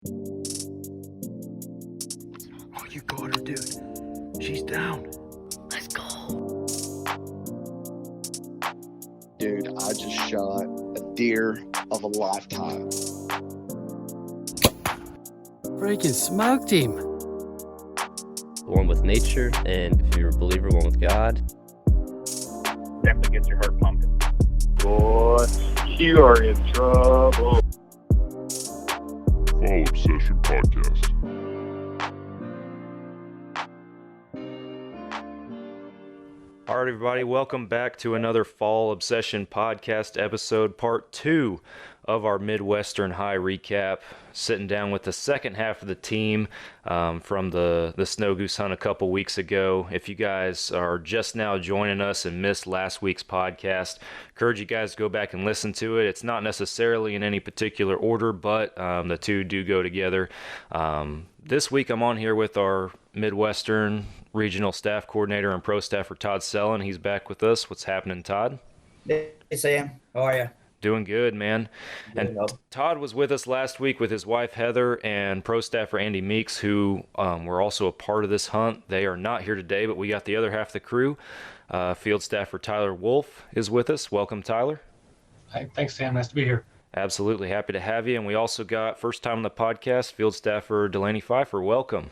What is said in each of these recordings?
Oh, you got her, dude. She's down. Let's go. Dude, I just shot a deer of a lifetime. Freaking smoked him. One with nature, and if you're a believer, one with God. Definitely gets your heart pumping. Boy, you are in trouble. Fall Obsession Podcast. All right, everybody, welcome back to another Fall Obsession Podcast episode, part 2 of our Midwestern High recap. Sitting down with the second half of the team from the snow goose hunt a couple weeks ago. If you guys are just now joining us and missed last week's podcast, encourage you guys to go back and listen to it. It's not necessarily in any particular order, but the two do go together. This week I'm on here with our Midwestern Regional Staff Coordinator and Pro Staffer Todd Sellen. He's back with us. What's happening, Todd? Hey, Sam. How are you? Doing good, man. And Todd was with us last week with his wife, Heather, and Pro Staffer Andy Meeks, who were also a part of this hunt. They are not here today, but we got the other half of the crew. Field Staffer Tyler Wolf is with us. Welcome, Tyler. Hi, thanks, Sam. Nice to be here. Absolutely. Happy to have you. And we also got, first time on the podcast, Field Staffer Delaney Pfeiffer. Welcome.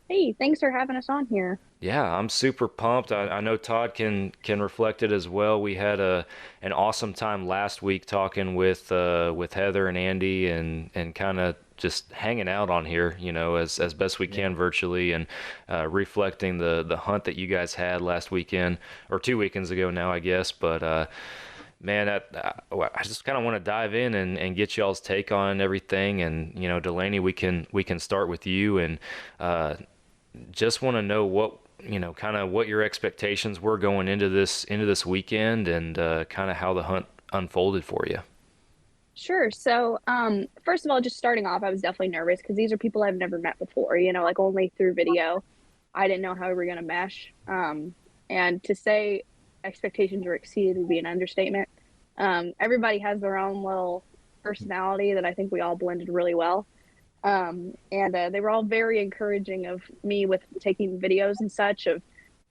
Hey, thanks for having us on here. Yeah, I'm super pumped. I know Todd can reflect it as well. We had an awesome time last week talking with Heather and Andy and kind of just hanging out on here, you know, as best we can virtually, and reflecting the hunt that you guys had last weekend, or 2 weekends ago now, I guess. But man, I just kind of want to dive in and get y'all's take on everything. And, you know, Delaney, we can start with you, and just want to know what, you know, kind of what your expectations were going into this weekend, and kind of how the hunt unfolded for you. Sure. So, first of all, just starting off, I was definitely nervous because these are people I've never met before, you know, like only through video. I didn't know how we were going to mesh. And to say expectations were exceeded would be an understatement. Everybody has their own little personality that I think we all blended really well. And they were all very encouraging of me with taking videos and such, of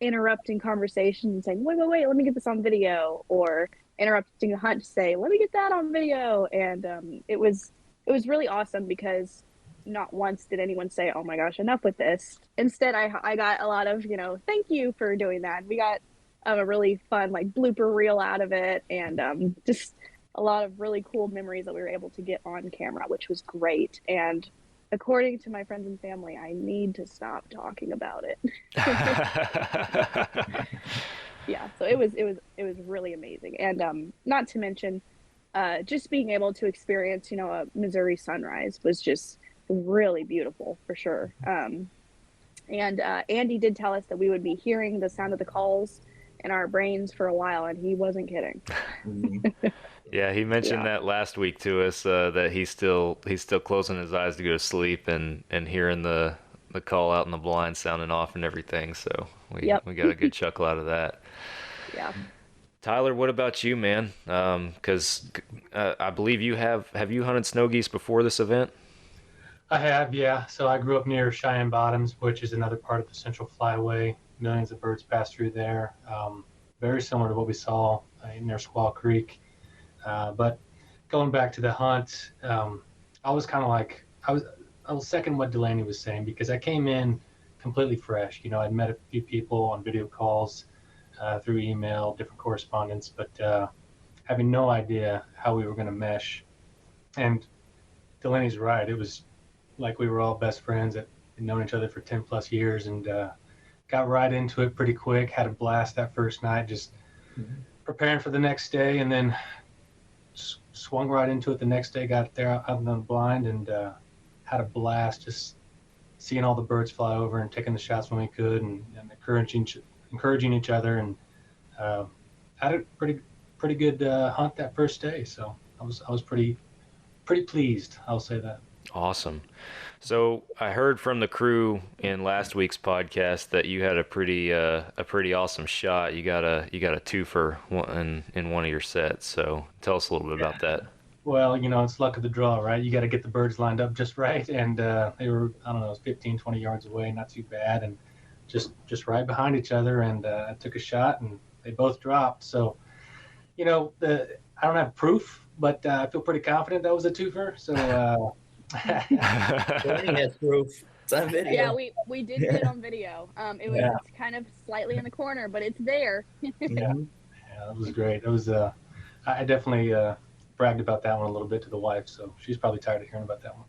interrupting conversations and saying, wait, let me get this on video, or interrupting the hunt to say, let me get that on video. And it was really awesome because not once did anyone say, oh my gosh, enough with this. Instead, I got a lot of, you know, thank you for doing that. We got a really fun like blooper reel out of it, and just a lot of really cool memories that we were able to get on camera, which was great. And according to my friends and family, I need to stop talking about it. Yeah, so it was really amazing. And not to mention, just being able to experience, you know, a Missouri sunrise was just really beautiful for sure. And Andy did tell us that we would be hearing the sound of the calls in our brains for a while, and he wasn't kidding. Yeah, he mentioned that last week to us, that he's still closing his eyes to go to sleep and hearing the call out in the blind sounding off and everything. So we got a good chuckle out of that. Yeah. Tyler, what about you, man? Because I believe you have you hunted snow geese before this event? I have, yeah. So I grew up near Cheyenne Bottoms, which is another part of the Central Flyway. Millions of birds pass through there. Very similar to what we saw near Squaw Creek. But going back to the hunt, I was kind of like, I was second what Delaney was saying, because I came in completely fresh. You know, I'd met a few people on video calls, through email, different correspondence, but having no idea how we were going to mesh. And Delaney's right. It was like we were all best friends that had known each other for 10 plus years, and got right into it pretty quick. Had a blast that first night, just preparing for the next day, and then swung right into it the next day. Got there out on the blind, and had a blast just seeing all the birds fly over and taking the shots when we could, and encouraging each other, and had a pretty good hunt that first day. So I was pretty pleased. I'll say that. Awesome. So I heard from the crew in last week's podcast that you had a pretty awesome shot. You got a twofer in one of your sets. So tell us a little bit about that. Well, it's luck of the draw, right? You got to get the birds lined up just right. And they were, I don't know, it was 15, 20 yards away, not too bad. And just right behind each other. And I took a shot and they both dropped. So, I don't have proof, but I feel pretty confident that was a twofer. So, Bernie has proof. It's on video. Yeah, we did get it on video. It's kind of slightly in the corner, but it's there. Yeah, that was great. It was, I definitely bragged about that one a little bit to the wife, so she's probably tired of hearing about that one.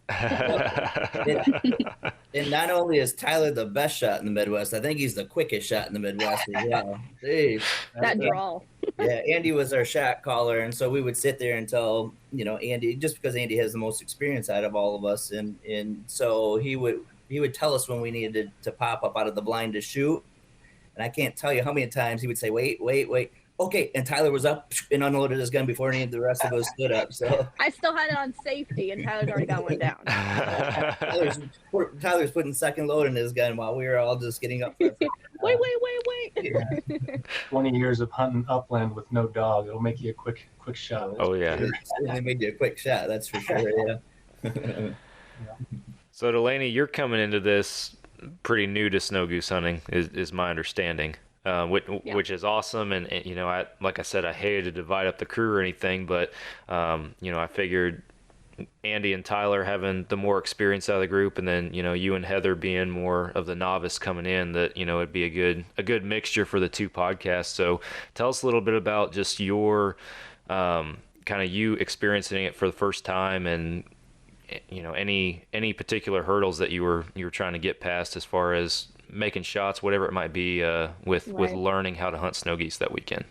And not only is Tyler the best shot in the Midwest, I think he's the quickest shot in the Midwest as well. Jeez. That draw. Yeah, Andy was our shot caller, and so we would sit there until Andy, just because Andy has the most experience out of all of us, and so he would tell us when we needed to pop up out of the blind to shoot, and I can't tell you how many times he would say, "Wait, okay," and Tyler was up and unloaded his gun before any of the rest of us stood up. So I still had it on safety, and Tyler's already got one down. Tyler's putting second load in his gun while we were all just getting up. Wait. Yeah. 20 years of hunting upland with no dog. It'll make you a quick shot. Oh, yeah. It made you a quick shot, that's for sure, yeah. So, Delaney, you're coming into this pretty new to snow goose hunting, is my understanding. Which is awesome, and like I said, I hated to divide up the crew or anything, but I figured Andy and Tyler having the more experience out of the group, and then you and Heather being more of the novice coming in, that it'd be a good mixture for the two podcasts. So tell us a little bit about just your kind of you experiencing it for the first time, and any particular hurdles that you were trying to get past as far as making shots, whatever it might be, with learning how to hunt snow geese that weekend.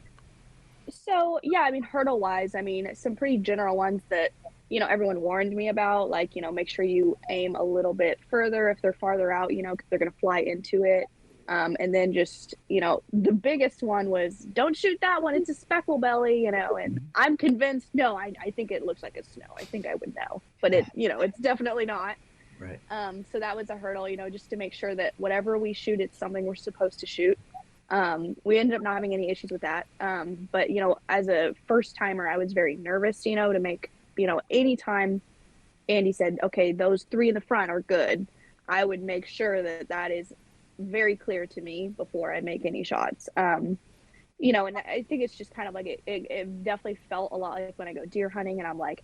So yeah, hurdle wise, some pretty general ones that everyone warned me about, like make sure you aim a little bit further if they're farther out, because they're going to fly into it. And then just the biggest one was, don't shoot that one, it's a speckle belly, and I'm convinced, no, I think it looks like a snow, I think I would know, but it's definitely not. Right. So that was a hurdle, just to make sure that whatever we shoot, it's something we're supposed to shoot. We ended up not having any issues with that. But as a first timer, I was very nervous, to make, anytime Andy said, okay, those three in the front are good, I would make sure that is very clear to me before I make any shots. And I think it's just kind of like, it definitely felt a lot like when I go deer hunting and I'm like,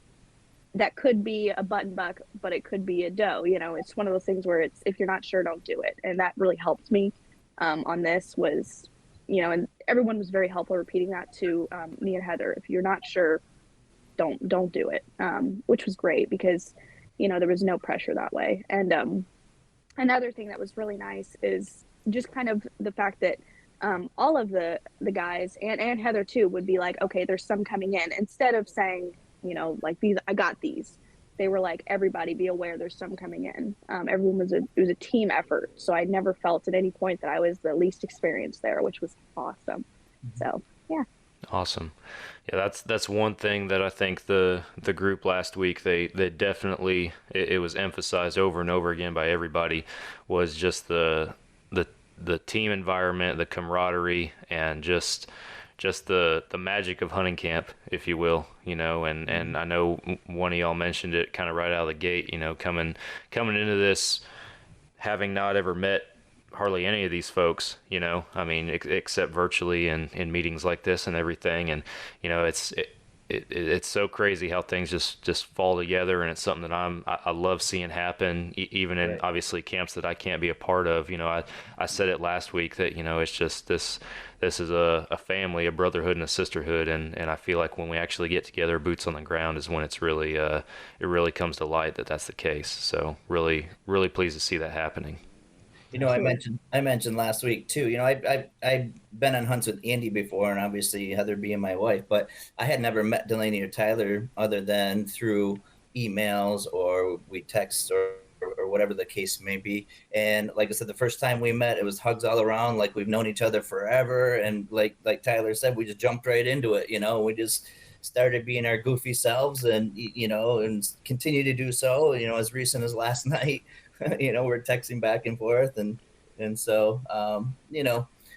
that could be a button buck, but it could be a doe. It's one of those things where it's, if you're not sure, don't do it. And that really helped me on this was, and everyone was very helpful repeating that to me and Heather. If you're not sure, don't do it, which was great because, there was no pressure that way. And another thing that was really nice is just kind of the fact that all of the guys and Heather too would be like, okay, there's some coming in, instead of saying, like these, I got these. They were like, everybody be aware there's some coming in. Everyone it was a team effort. So I never felt at any point that I was the least experienced there, which was awesome. So, yeah. Awesome. Yeah, that's one thing that I think the group last week, they definitely, it was emphasized over and over again by everybody, was just the team environment, the camaraderie, and just the magic of hunting camp, if you will, and I know one of y'all mentioned it kind of right out of the gate, coming into this, having not ever met hardly any of these folks, except virtually in meetings like this and everything. And, it's so crazy how things just fall together, and it's something that I love seeing happen, even in obviously camps that I can't be a part of. I said it last week that, it's just this is a family, a brotherhood and a sisterhood. And I feel like when we actually get together, boots on the ground, is when it's really, it really comes to light that that's the case. So really, really pleased to see that happening. I mentioned last week too, I've been on hunts with Andy before, and obviously Heather being my wife, but I had never met Delaney or Tyler other than through emails or we text or whatever the case may be. And like I said, the first time we met, it was hugs all around, like we've known each other forever. And like Tyler said, we just jumped right into it. We just started being our goofy selves, and and continue to do so, as recent as last night. We're texting back and forth, and so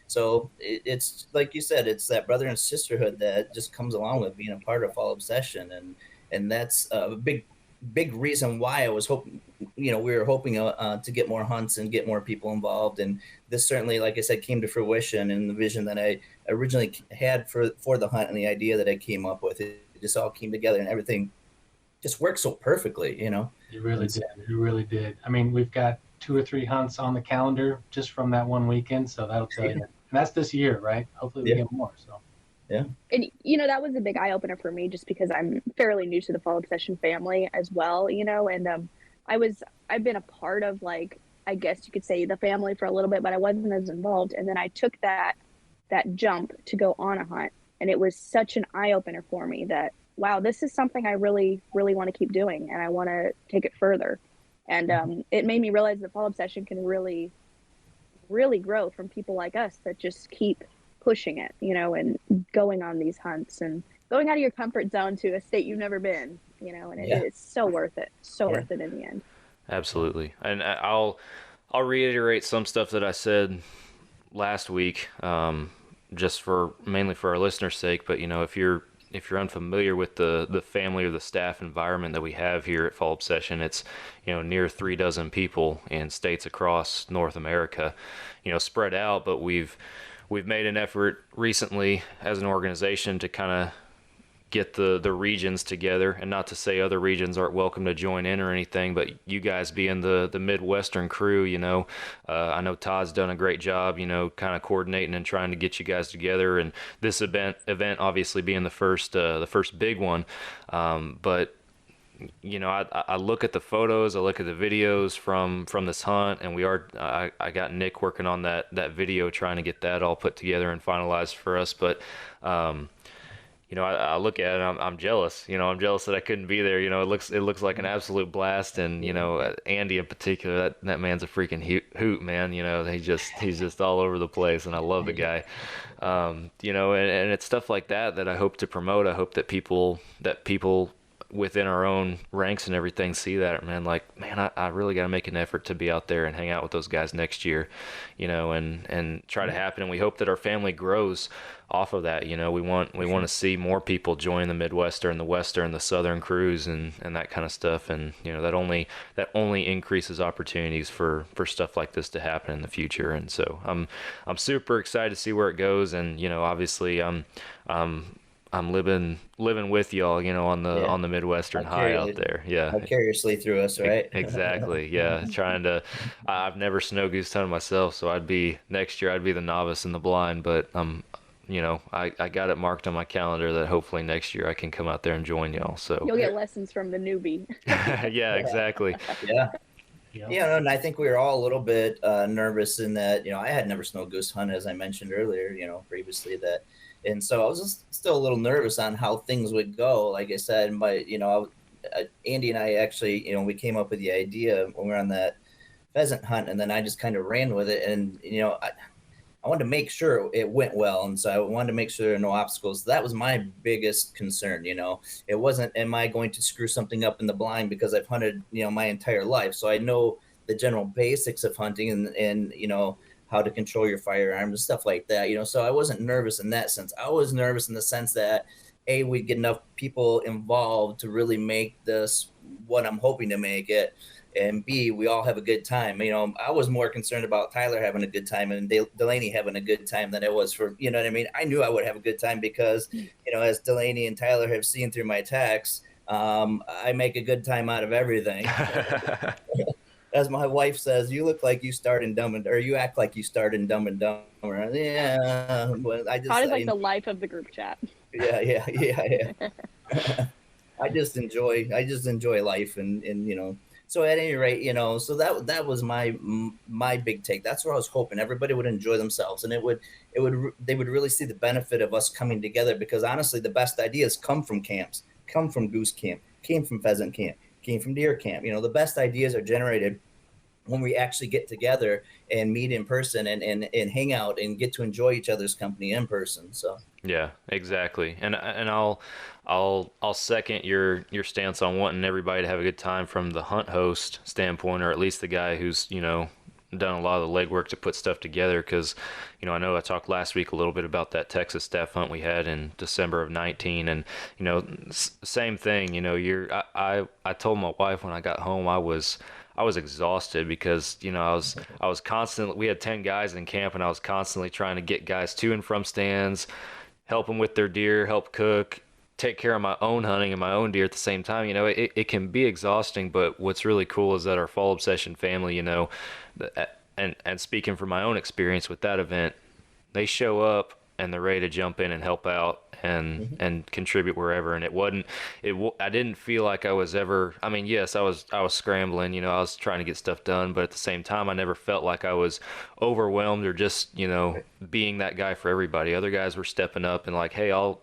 so it's like you said, it's that brother and sisterhood that just comes along with being a part of Fall Obsession. and that's a big reason why I was hoping, we were hoping to get more hunts and get more people involved. And this certainly, like I said, came to fruition. And the vision that I originally had for the hunt and the idea that I came up with, it just all came together, and everything just worked so perfectly. You really did. You really did. I mean, we've got 2 or 3 hunts on the calendar just from that one weekend, so that'll tell you. And that's this year, right? Hopefully we get more. So. Yeah. And, that was a big eye opener for me, just because I'm fairly new to the Fall Obsession family as well, and I've been a part of, like, I guess you could say, the family for a little bit, but I wasn't as involved. And then I took that jump to go on a hunt, and it was such an eye opener for me that, wow, this is something I really, really want to keep doing, and I want to take it further. And it made me realize that Fall Obsession can really, really grow from people like us that just keep pushing it, and going on these hunts and going out of your comfort zone to a state you've never been, and it's so worth it. Worth it in the end. Absolutely. And I'll reiterate some stuff that I said last week, just mainly for our listeners' sake. But if you're unfamiliar with the family or the staff environment that we have here at Fall Obsession, it's near 36 people in states across North America, spread out. But we've made an effort recently as an organization to kind of get the regions together, and not to say other regions aren't welcome to join in or anything, but you guys being the Midwestern crew, I know Todd's done a great job, kind of coordinating and trying to get you guys together, and this event obviously being the first big one. But I look at the photos, I look at the videos from this hunt, and I got Nick working on that video, trying to get that all put together and finalized for us. But I look at it, I'm jealous. I'm jealous that I couldn't be there. It looks like an absolute blast, and Andy in particular, that man's a freaking hoot, man. He's just all over the place, and I love the guy. And it's stuff like that I hope to promote. I hope that people within our own ranks and everything see that, man, I really got to make an effort to be out there and hang out with those guys next year, and try to happen. And we hope that our family grows off of that. We want to see more people join the Midwestern, the Western, the Southern crews, and that kind of stuff. And that only increases opportunities for stuff like this to happen in the future. And so I'm super excited to see where it goes. And obviously I'm living with y'all, on the Midwestern high out there. Yeah. Vicariously through us, right? Exactly. Yeah. I've never snow goose hunted myself, so next year I'd be the novice and the blind, but I got it marked on my calendar that hopefully next year I can come out there and join y'all. So you'll get lessons from the newbie. Yeah, exactly. Yeah. Yeah, and I think we were all a little bit nervous in that, I had never snow goose hunted, as I mentioned earlier, previously that. And so I was just still a little nervous on how things would go. Like I said, Andy and I actually, we came up with the idea when we were on that pheasant hunt, and then I just kind of ran with it. And, I wanted to make sure it went well. And so I wanted to make sure there are no obstacles. That was my biggest concern. It wasn't, am I going to screw something up in the blind, because I've hunted, my entire life. So I know the general basics of hunting and how to control your firearms and stuff like that, so I wasn't nervous in that sense. I was nervous in the sense that we'd get enough people involved to really make this what I'm hoping to make it, and B, we all have a good time. I was more concerned about Tyler having a good time and Delaney having a good time than it was for, what I mean? I knew I would have a good time because, as Delaney and Tyler have seen through my texts, I make a good time out of everything. As my wife says, you look like you starred in you act like you starred in Dumb and Dumber. Yeah, but Todd is like the life of the group chat. Yeah. I just enjoy life, and So at any rate, so that was my big take. That's where I was hoping everybody would enjoy themselves, and they would really see the benefit of us coming together. Because honestly, the best ideas come from camps, come from goose camp, came from pheasant camp, came from deer camp. The best ideas are generated when we actually get together and meet in person and hang out and get to enjoy each other's company in person. So yeah, exactly. And I'll second your stance on wanting everybody to have a good time from the hunt host standpoint, or at least the guy who's done a lot of the legwork to put stuff together, because I know I talked last week a little bit about that Texas staff hunt we had in December of 19, and same thing. I told my wife when I got home I was exhausted, because I was constantly, we had 10 guys in camp, and I was constantly trying to get guys to and from stands, help them with their deer, help cook, take care of my own hunting and my own deer at the same time. It can be exhausting, but what's really cool is that our Fall Obsession family, and speaking from my own experience with that event, they show up and they're ready to jump in and help out and contribute wherever. And I didn't feel like I was ever, I mean, yes, I was scrambling, I was trying to get stuff done, but at the same time, I never felt like I was overwhelmed or just, being that guy for everybody. Other guys were stepping up and like, hey, I'll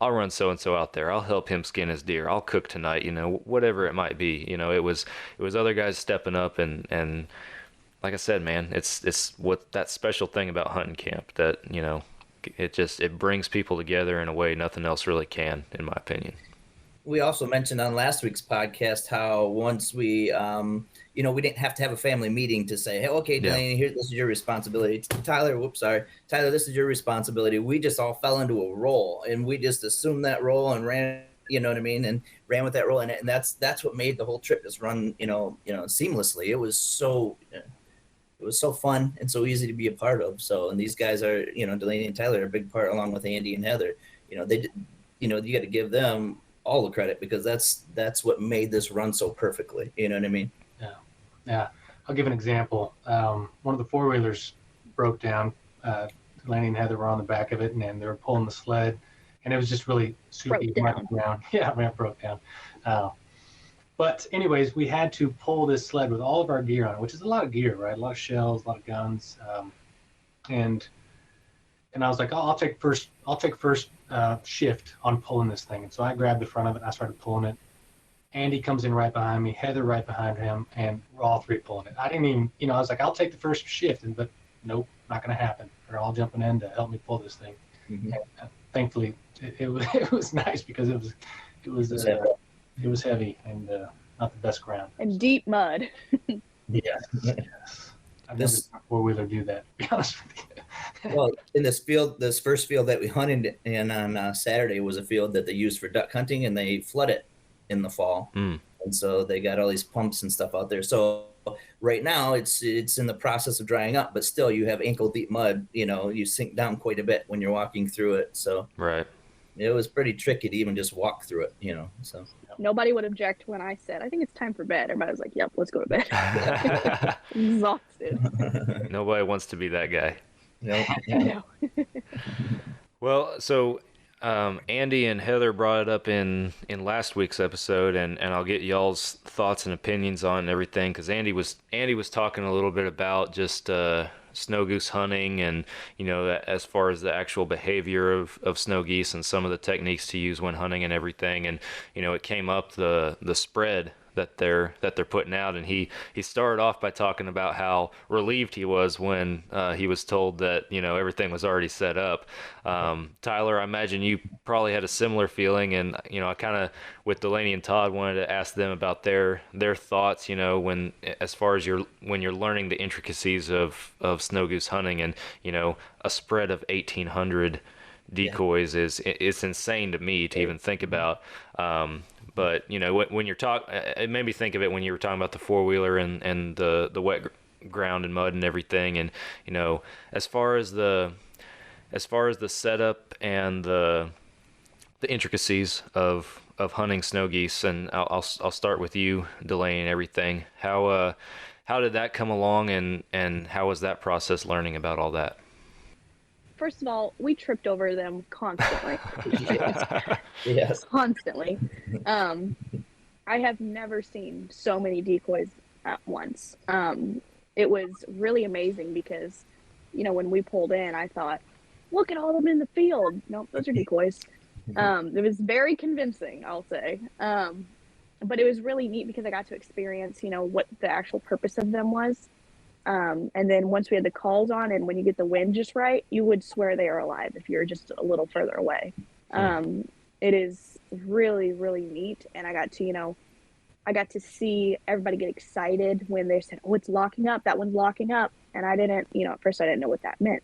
run so-and-so out there. I'll help him skin his deer. I'll cook tonight, whatever it might be. It was other guys stepping up, and like I said, man, it's what that special thing about hunting camp, that, it brings people together in a way nothing else really can, in my opinion. We also mentioned on last week's podcast how once we, we didn't have to have a family meeting to say, hey, okay, Delaney, here, this is your responsibility. Tyler, this is your responsibility. We just all fell into a role, and we just assumed that role and ran, and ran with that role. And that's what made the whole trip just run, seamlessly. It was so fun and so easy to be a part of. So, and these guys are, Delaney and Tyler are a big part, along with Andy and Heather. You got to give them all the credit, because that's what made this run so perfectly. You know what I mean? Yeah. I'll give an example. One of the four-wheelers broke down. Delaney and Heather were on the back of it, and they were pulling the sled, and it was just really soupy. Broke down. Yeah, man, it broke down. But anyways, we had to pull this sled with all of our gear on it, which is a lot of gear, right? A lot of shells, a lot of guns, and I was like, I'll take first shift on pulling this thing. And so I grabbed the front of it and I started pulling it. Andy comes in right behind me, Heather right behind him, and we're all three pulling it. I didn't even, I was like, I'll take the first shift, but nope, not going to happen. They're all jumping in to help me pull this thing. Mm-hmm. And, thankfully, it was nice, because it was heavy and not the best ground. And deep mud. Yeah. I've never seen a four-wheeler do that, to be honest with you. Well, in this first field that we hunted in on Saturday was a field that they used for duck hunting, and they flood it in the fall. And so they got all these pumps and stuff out there. So right now it's in the process of drying up, but still you have ankle deep mud, you sink down quite a bit when you're walking through it. So right. It was pretty tricky to even just walk through it, so. Nobody would object when I said, I think it's time for bed. Everybody was like, yep, let's go to bed. Exhausted. Nobody wants to be that guy. No. Well, so Andy and Heather brought it up in last week's episode, and I'll get y'all's thoughts and opinions on everything, because Andy was talking a little bit about just snow goose hunting, and as far as the actual behavior of snow geese and some of the techniques to use when hunting and everything. And it came up the spread that they're putting out, and he started off by talking about how relieved he was when he was told that everything was already set up. Tyler, I imagine you probably had a similar feeling, and I kind of, with Delaney and Todd, wanted to ask them about their thoughts, when as far as when you're learning the intricacies of snow goose hunting, and a spread of 1,800 decoys it's insane to me to even think about. But when you're it made me think of it when you were talking about the four-wheeler and the wet ground and mud and everything. And as far as the setup and the intricacies of hunting snow geese, and I'll start with you, Delaney, and everything. How did that come along, and how was that process learning about all that? First of all, we tripped over them constantly. Yes. Constantly. I have never seen so many decoys at once. It was really amazing because, when we pulled in, I thought, look at all of them in the field. Nope, those are decoys. It was very convincing, I'll say. But it was really neat because I got to experience, what the actual purpose of them was. And then once we had the calls on, and when you get the wind just right, you would swear they are alive if you're just a little further away. It is really, really neat. And I got to, I got to see everybody get excited when they said, "Oh, it's locking up. That one's locking up." And I didn't, at first I didn't know what that meant,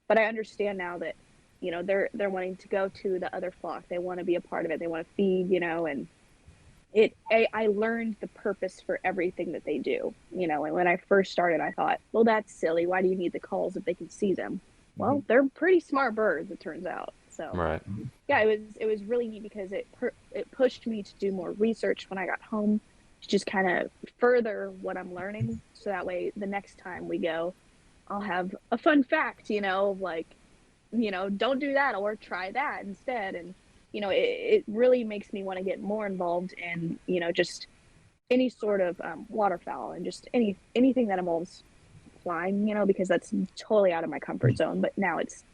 but I understand now that, they're wanting to go to the other flock. They want to be a part of it. They want to feed, and I learned the purpose for everything that they do, and when I first started, I thought, well, that's silly. Why do you need the calls if they can see them? Well, they're pretty smart birds, it turns out. So Right. yeah, it was really neat because it pushed me to do more research when I got home, to just kind of further what I'm learning, so that way the next time we go, I'll have a fun fact, like, don't do that or try that instead. And it really makes me want to get more involved in just any sort of waterfowl, and just anything that involves flying, because that's totally out of my comfort zone, but now it's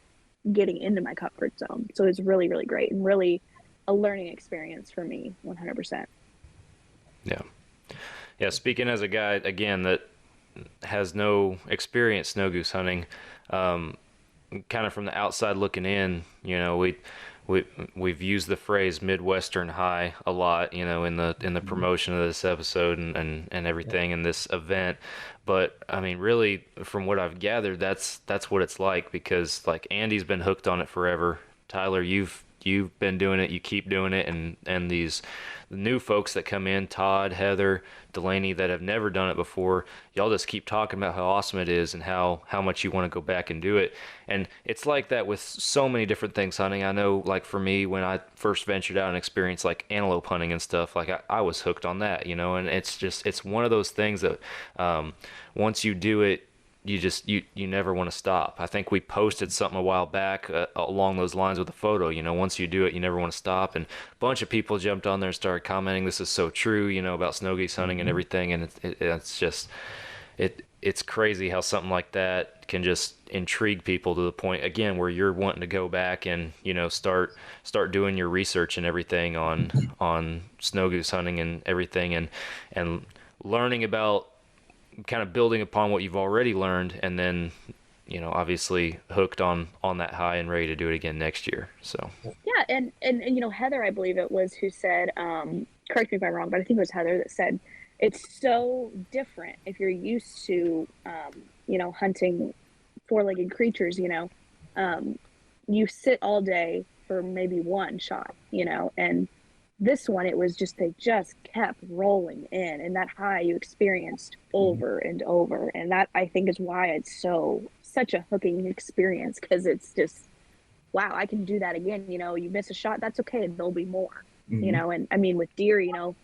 getting into my comfort zone. So it's really, really great, and really a learning experience for me, 100%. Yeah, speaking as a guy, again, that has no experience snow goose hunting, kind of from the outside looking in, we've used the phrase Midwestern high a lot, in the promotion of this episode and everything in this event. But I mean, really, from what I've gathered, that's what it's like, because like Andy's been hooked on it forever. Tyler, you've been doing it, you keep doing it, and these new folks that come in, Todd, Heather, Delaney, that have never done it before, y'all just keep talking about how awesome it is and how much you want to go back and do it. And it's like that with so many different things hunting. I know, like for me, when I first ventured out and experienced like antelope hunting and stuff, like I was hooked on that, and it's one of those things that once you do it, you never want to stop. I think we posted something a while back along those lines with a photo, once you do it, you never want to stop. And a bunch of people jumped on there and started commenting, this is so true, about snow goose hunting and everything. And it's just, it's crazy how something like that can just intrigue people to the point, again, where you're wanting to go back and, start doing your research and everything on snow goose hunting and everything, and learning about, kind of building upon what you've already learned, and then obviously hooked on that high and ready to do it again next year. So yeah, and Heather, I believe it was, who said, correct me if I'm wrong, but I think it was Heather that said it's so different if you're used to hunting four-legged creatures. You sit all day for maybe one shot, and this one, it was just, they just kept rolling in, and that high you experienced over and over. And that, I think, is why it's such a hooking experience, because it's just, wow, I can do that again. You miss a shot, that's okay, there'll be more. And I mean, with deer, well,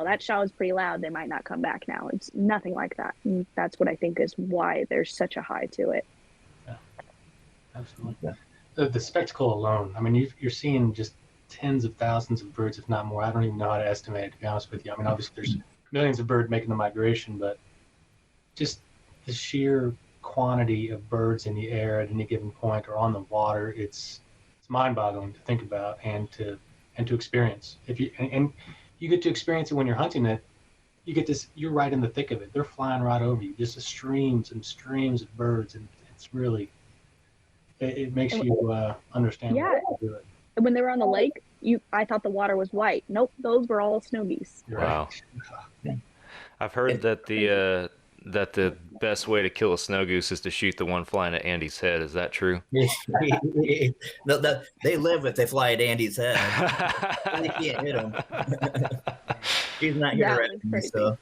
that shot was pretty loud, they might not come back now. It's nothing like that. And that's what I think is why there's such a high to it. Yeah, absolutely. The spectacle alone, I mean, you're seeing just tens of thousands of birds, if not more. I don't even know how to estimate it, to be honest with you. I mean, obviously there's millions of birds making the migration, but just the sheer quantity of birds in the air at any given point or on the water, it's mind-boggling to think about and to experience. If you and you get to experience it when you're hunting it, you get this, you're right in the thick of it. They're flying right over you, just streams and streams of birds, and it's really, it makes you understand why to do it. When they were on the lake, I thought the water was white. Nope, those were all snow geese. Wow. I've heard that the best way to kill a snow goose is to shoot the one flying at Andy's head. Is that true? They live if they fly at Andy's head. They can't hit him. He's not here right now, so.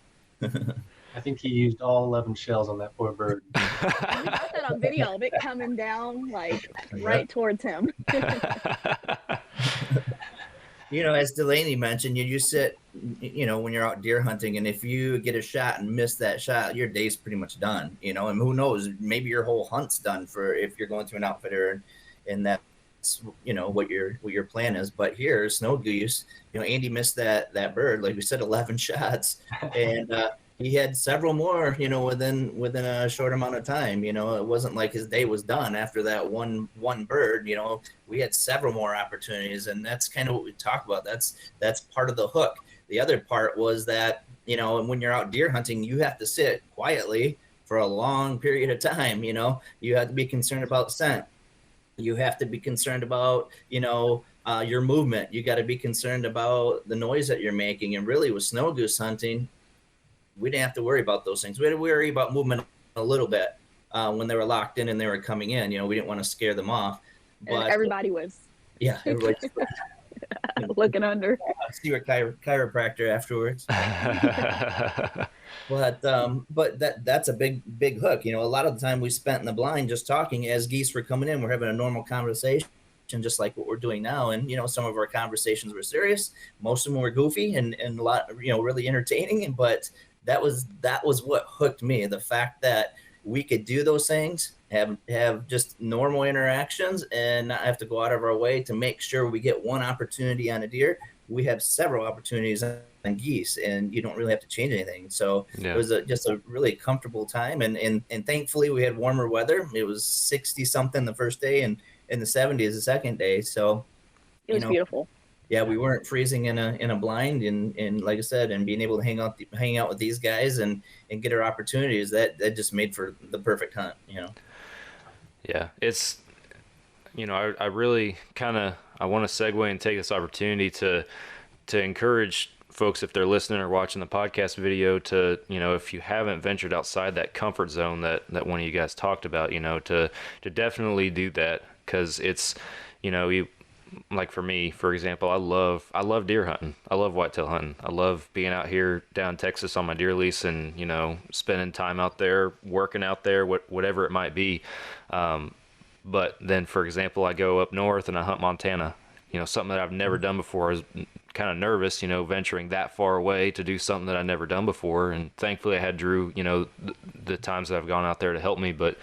I think he used all 11 shells on that poor bird. We got that on video of it coming down right towards him. As Delaney mentioned, you sit, when you're out deer hunting, and if you get a shot and miss that shot, your day's pretty much done, and who knows, maybe your whole hunt's done if you're going to an outfitter, and that's, what your plan is. But here, snow goose, Andy missed that bird, like we said, 11 shots, and he had several more, within a short amount of time. It wasn't like his day was done after that one bird. We had several more opportunities, and that's kind of what we talk about. That's part of the hook. The other part was that, when you're out deer hunting, you have to sit quietly for a long period of time. You have to be concerned about scent. You have to be concerned about, your movement. You got to be concerned about the noise that you're making. And really, with snow goose hunting, we didn't have to worry about those things. We had to worry about movement a little bit when they were locked in and they were coming in. You know, we didn't want to scare them off. But And everybody was everybody looking under. see your chiropractor afterwards. But that's a big hook. You know, a lot of the time we spent in the blind just talking as geese were coming in. We're having a normal conversation, just like what we're doing now. And you know, some of our conversations were serious. Most of them were goofy and a lot, you know, really entertaining. But that was what hooked me. The fact that we could do those things, have just normal interactions, and not have to go out of our way to make sure we get one opportunity on a deer. We have several opportunities on geese, and you don't really have to change anything. So it was just a really comfortable time, and thankfully we had warmer weather. It was 60 something the first day, and in the 70s the second day. So it was beautiful. Yeah, we weren't freezing in a blind, and like I said, and being able to hang out with these guys and get our opportunities, that just made for the perfect hunt, you know. Yeah, it's, you know, I really I want to segue and take this opportunity to encourage folks, if they're listening or watching the podcast video, to, you know, if you haven't ventured outside that comfort zone that one of you guys talked about, you know, to definitely do that, because it's, you know, like for me, for example, I love deer hunting. I love whitetail hunting. I love being out here down in Texas on my deer lease and, you know, spending time out there, working out there, whatever it might be. But then, for example, I go up north and I hunt Montana, you know, something that I've never done before. I was kind of nervous, you know, venturing that far away to do something that I'd never done before. And thankfully I had Drew, you know, the times that I've gone out there to help me. But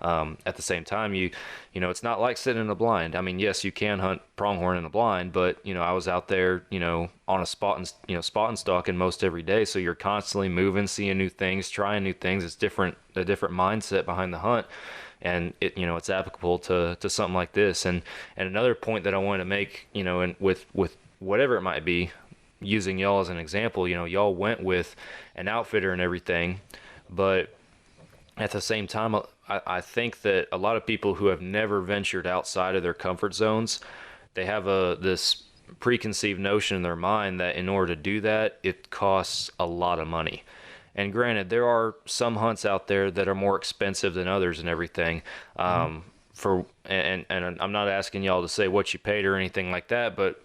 at the same time, you know, it's not like sitting in a blind. I mean, yes, you can hunt pronghorn in a blind, but, you know, I was out there, you know, on a spot and stalking most every day. So you're constantly moving, seeing new things, trying new things. It's a different mindset behind the hunt. And it, you know, it's applicable to something like this. And another point that I wanted to make, you know, and with whatever it might be, using y'all as an example, you know, y'all went with an outfitter and everything, but at the same time, I think that a lot of people who have never ventured outside of their comfort zones, they have this preconceived notion in their mind that in order to do that, it costs a lot of money. And granted, there are some hunts out there that are more expensive than others and everything. And I'm not asking y'all to say what you paid or anything like that, but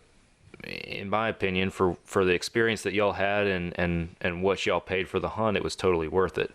in my opinion, for the experience that y'all had and what y'all paid for the hunt, it was totally worth it.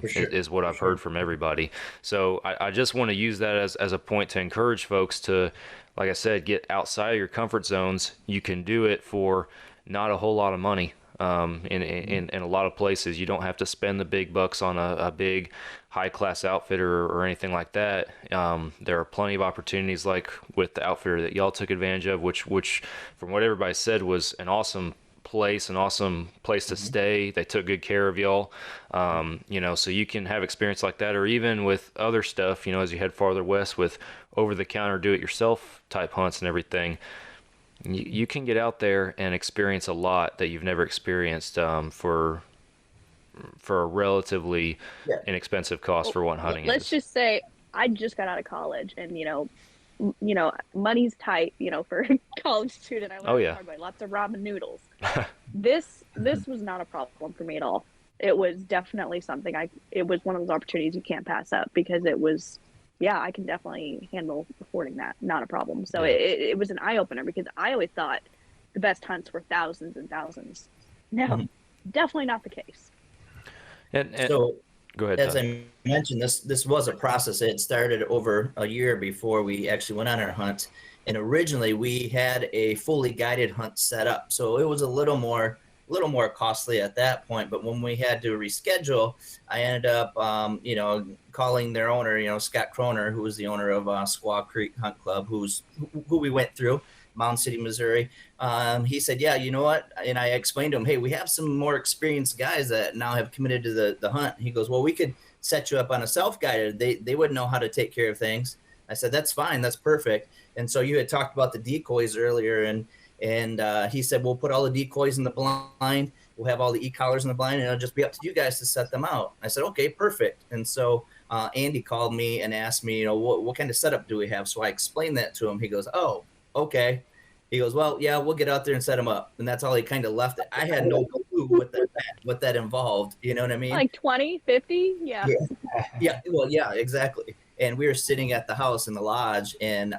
Is what I've heard from everybody. So I just want to use that as a point to encourage folks to, like I said, get outside of your comfort zones. You can do it for not a whole lot of money. In a lot of places, you don't have to spend the big bucks on a big high-class outfitter or anything like that. There are plenty of opportunities, like with the outfitter that y'all took advantage of, which from what everybody said was an awesome place to stay. They took good care of y'all. You know, so you can have experience like that, or even with other stuff, you know, as you head farther west with over-the-counter do-it-yourself type hunts and everything. You can get out there and experience a lot that you've never experienced for a relatively inexpensive cost for what hunting Let's is. just say I just got out of college, and you know, money's tight. You know, for a college student, I learned the hard way. Lots of ramen noodles. This was not a problem for me at all. It was definitely something it was one of those opportunities you can't pass up, because it was. Yeah, I can definitely handle affording that. Not a problem. So it was an eye-opener, because I always thought the best hunts were thousands and thousands. No, definitely not the case. And so, go ahead, as Todd. I mentioned, this was a process. It started over a year before we actually went on our hunt. And originally, we had a fully guided hunt set up. So it was a little more costly at that point. But when we had to reschedule, I ended up, you know, calling their owner, you know, Scott Croner, who was the owner of Squaw Creek Hunt Club, who we went through, Mound City, Missouri. He said, yeah, you know what? And I explained to him, hey, we have some more experienced guys that now have committed to the hunt. He goes, well, we could set you up on a self-guided. They wouldn't know how to take care of things. I said, that's fine. That's perfect. And so you had talked about the decoys earlier, and he said, we'll put all the decoys in the blind. We'll have all the e-collars in the blind, and it'll just be up to you guys to set them out. I said, okay, perfect. And so Andy called me and asked me, you know, what kind of setup do we have? So I explained that to him. He goes, oh, okay. He goes, well, yeah, we'll get out there and set them up. And that's all he kind of left it. I had no clue what that involved. You know what I mean? Like 20, 50? Yeah. Yeah. Well, yeah, exactly. And we were sitting at the house in the lodge, and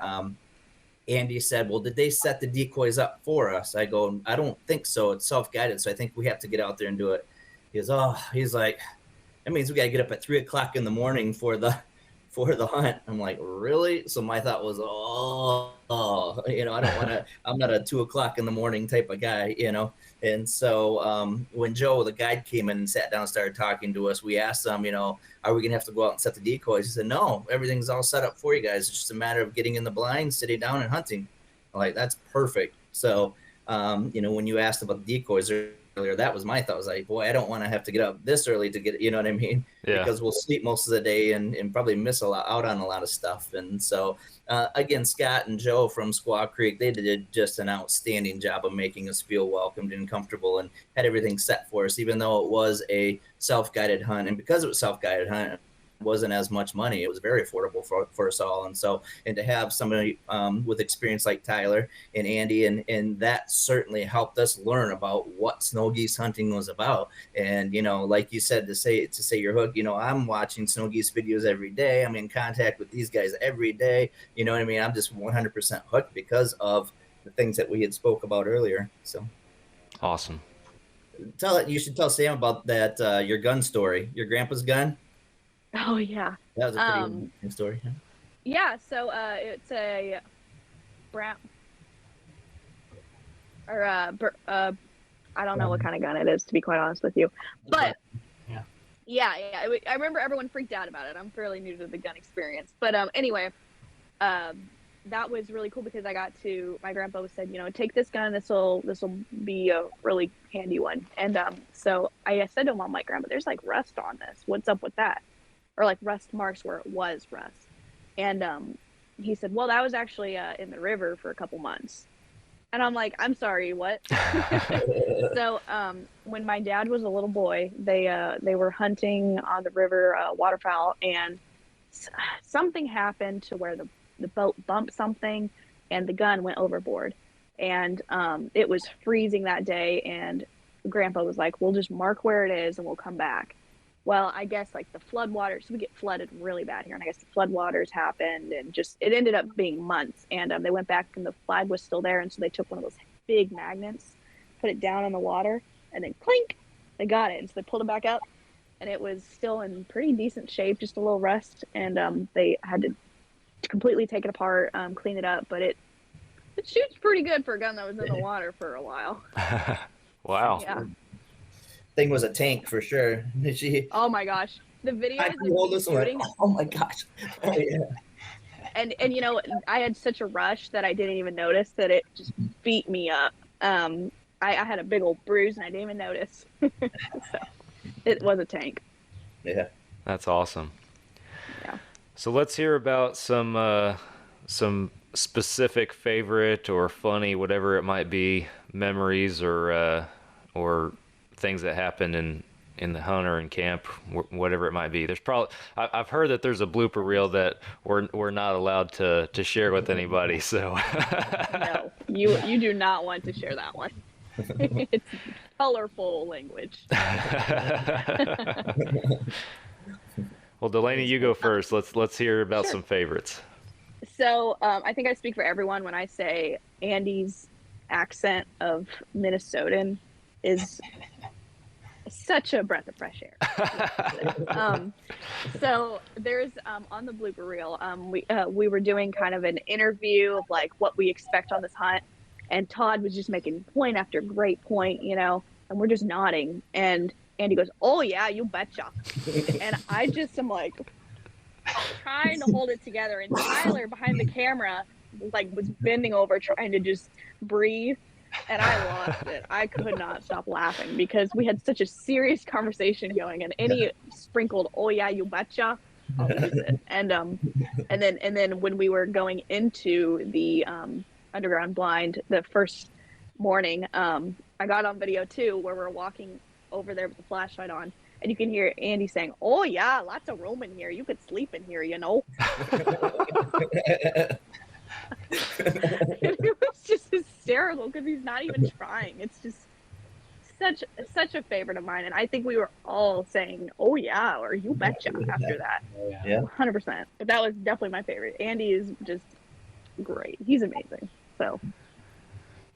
Andy said, well, did they set the decoys up for us? I go, I don't think so. It's self-guided. So I think we have to get out there and do it. He goes, he's like, that means we got to get up at 3:00 in the morning for the hunt. I'm like, really? So my thought was, I don't want to, I'm not a 2:00 in the morning type of guy, And so when Joe, the guide, came in and sat down and started talking to us, we asked him, are we going to have to go out and set the decoys? He said, no, everything's all set up for you guys. It's just a matter of getting in the blind, sitting down and hunting. I'm like, that's perfect. So, when you asked about the decoys earlier, that was my thought. I was like, boy, I don't want to have to get up this early to get, you know what I mean? Yeah. Because we'll sleep most of the day and probably miss out on a lot of stuff. And so, again, Scott and Joe from Squaw Creek, they did just an outstanding job of making us feel welcomed and comfortable and had everything set for us, even though it was a self-guided hunt. And because it was a self-guided hunt, wasn't as much money. It was very affordable for us all. And so, and to have somebody with experience like Tyler and Andy, and that certainly helped us learn about what snow geese hunting was about. And, like you said, to say you're hooked, I'm watching snow geese videos every day. I'm in contact with these guys every day. You know what I mean? I'm just 100% hooked because of the things that we had spoke about earlier. So awesome. You should tell Sam about that, your gun story, your grandpa's gun. Oh yeah. That was a pretty interesting story. Huh? Yeah, so it's a brown or I don't know what kind of gun it is, to be quite honest with you. But yeah, I remember everyone freaked out about it. I'm fairly new to the gun experience, but anyway, that was really cool because my grandpa said, take this gun. This will be a really handy one. And so I said to him, I'm like, Grandpa, there's like rust on this. What's up with that? Or like rust marks where it was rust. And he said, well, that was actually in the river for a couple months. And I'm like, I'm sorry, what? So when my dad was a little boy, they were hunting on the river waterfowl, and something happened to where the boat bumped something and the gun went overboard. And it was freezing that day, and Grandpa was like, we'll just mark where it is and we'll come back. Well, I guess like the floodwaters, we get flooded really bad here. And I guess the floodwaters happened, and it ended up being months. And they went back and the flag was still there. And so they took one of those big magnets, put it down in the water, and then clink, they got it. And so they pulled it back up, and it was still in pretty decent shape, just a little rust. And they had to completely take it apart, clean it up. But it shoots pretty good for a gun that was in the water for a while. Wow. Yeah. Thing was a tank for sure. Oh my gosh, the video is shooting. Oh my gosh. Oh, yeah. And I had such a rush that I didn't even notice that it just beat me up. I had a big old bruise and I didn't even notice. So it was a tank. Yeah, that's awesome. Yeah. So let's hear about some specific favorite or funny, whatever it might be, memories or things that happened in the hunt or in camp, whatever it might be. There's probably, I've heard that there's a blooper reel that we're not allowed to share with anybody. So no, you do not want to share that one. It's colorful language. Well, Delaney, you go first. Let's hear about some favorites. So I think I speak for everyone when I say Andy's accent of Minnesotan is such a breath of fresh air. So there's on the blooper reel, we were doing kind of an interview of like what we expect on this hunt, and Todd was just making point after great point, and we're just nodding, and Andy goes, oh yeah, you betcha. And I just am like trying to hold it together, and Tyler behind the camera was bending over trying to just breathe. And I lost it. I could not stop laughing because we had such a serious conversation going, and any sprinkled "oh yeah, you betcha," I'll lose it. And then when we were going into the underground blind the first morning, I got on video too, where we're walking over there with the flashlight on, and you can hear Andy saying, "Oh yeah, lots of room in here. You could sleep in here, It was just hysterical because he's not even trying. It's just such a favorite of mine, and I think we were all saying, "Oh yeah," or "You betcha" after that. Yeah. 100%. But that was definitely my favorite. Andy is just great. He's amazing. So.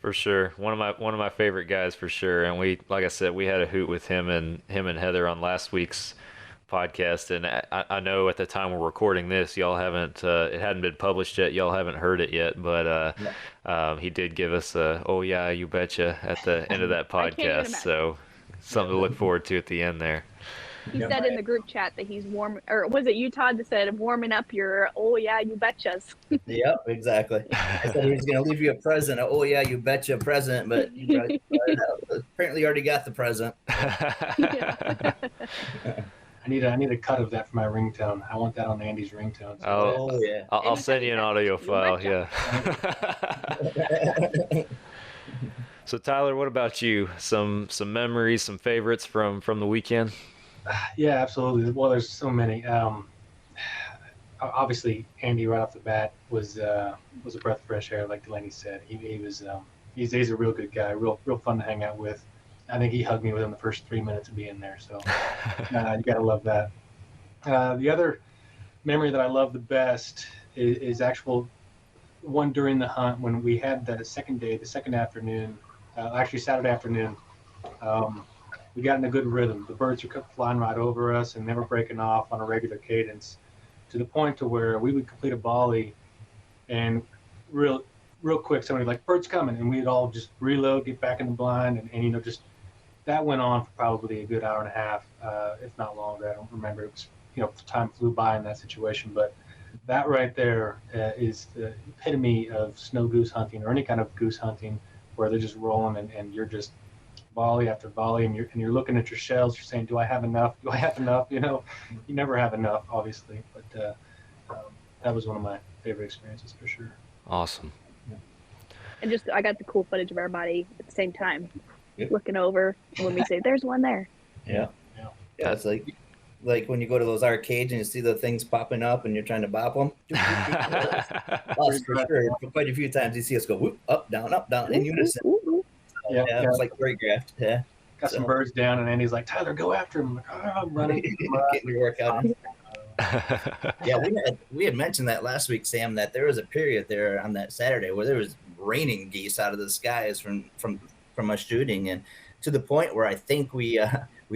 For sure, one of my favorite guys for sure. And we, like I said, we had a hoot with him and Heather on last week's podcast. And I know at the time we're recording this, y'all haven't it hadn't been published yet. Y'all haven't heard it yet, but he did give us a "oh yeah, you betcha" at the end of that podcast. So something to look forward to at the end there. He said in the group chat that he's warm, or was it you, Todd, that said warming up your "oh yeah, you betchas"? Yep, exactly. I said he was going to leave you a present. Oh yeah, you betcha a present, but you apparently already got the present. I need a cut of that for my ringtone. I want that on Andy's ringtone. So. Oh yeah. I'll send you an audio file. Yeah. So Tyler, what about you? Some memories, some favorites from the weekend? Yeah, absolutely. Well, there's so many. Obviously, Andy right off the bat was a breath of fresh air, like Delaney said. He's a real good guy, real fun to hang out with. I think he hugged me within the first 3 minutes of being there. So you gotta love that. The other memory that I love the best is actual one during the hunt when we had the second afternoon, actually Saturday afternoon. We got in a good rhythm. The birds were flying right over us, and they were breaking off on a regular cadence, to the point to where we would complete a volley, and real quick, somebody would like, "Bird's coming," and we'd all just reload, get back in the blind, and just that went on for probably a good hour and a half, if not longer. I don't remember. It was time flew by in that situation, but that right there is the epitome of snow goose hunting or any kind of goose hunting, where they're just rolling and you're just volley after volley, and you're looking at your shells. You're saying, "Do I have enough? Do I have enough?" You never have enough, obviously. But that was one of my favorite experiences for sure. Awesome. Yeah. And I got the cool footage of everybody at the same time, looking over when we say, "There's one there." Yeah. It's like when you go to those arcades and you see the things popping up and you're trying to bop them. Us for sure. Quite a few times you see us go whoop, up, down, in unison. Yeah, it was like choreographed. Yeah. Got some birds down, and Andy's like, "Tyler, go after him." I'm like, "Oh, I'm running." Getting your workout in. Yeah, we had mentioned that last week, Sam, that there was a period there on that Saturday where there was raining geese out of the skies from us shooting, and to the point where I think we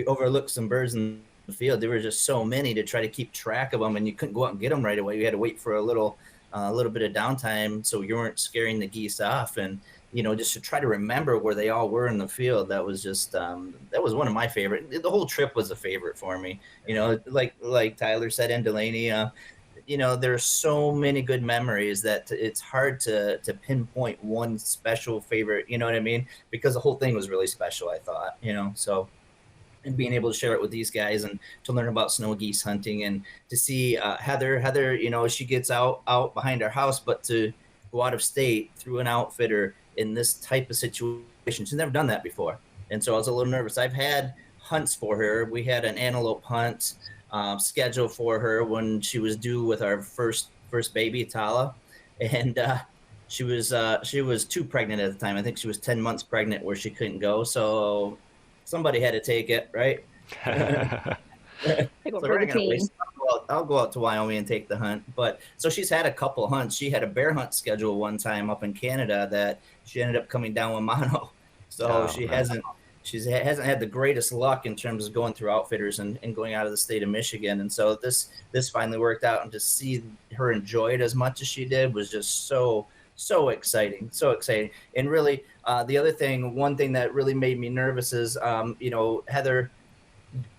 overlooked some birds in the field. There were just so many to try to keep track of them, and you couldn't go out and get them right away. You had to wait for a little bit of downtime so you weren't scaring the geese off, and just to try to remember where they all were in the field. That was just that was one of my favorite. The whole trip was a favorite for me. Like Tyler said, and Delaney, there's so many good memories that it's hard to pinpoint one special favorite. You know what I mean? Because the whole thing was really special, I thought. So. And being able to share it with these guys and to learn about snow geese hunting and to see Heather, she gets out behind our house, but to go out of state through an outfitter in this type of situation, she's never done that before. And so I was a little nervous. I've had hunts for her. We had an antelope hunt scheduled for her when she was due with our first baby, Tala. And she was too pregnant at the time. I think she was 10 months pregnant where she couldn't go. So somebody had to take it, right? I'll go out to Wyoming and take the hunt. But so she's had a couple hunts. She had a bear hunt scheduled one time up in Canada that she ended up coming down with mono. So she hasn't had the greatest luck in terms of going through outfitters and going out of the state of Michigan. And so this finally worked out, and to see her enjoy it as much as she did was just so exciting. And really, one thing that really made me nervous is, Heather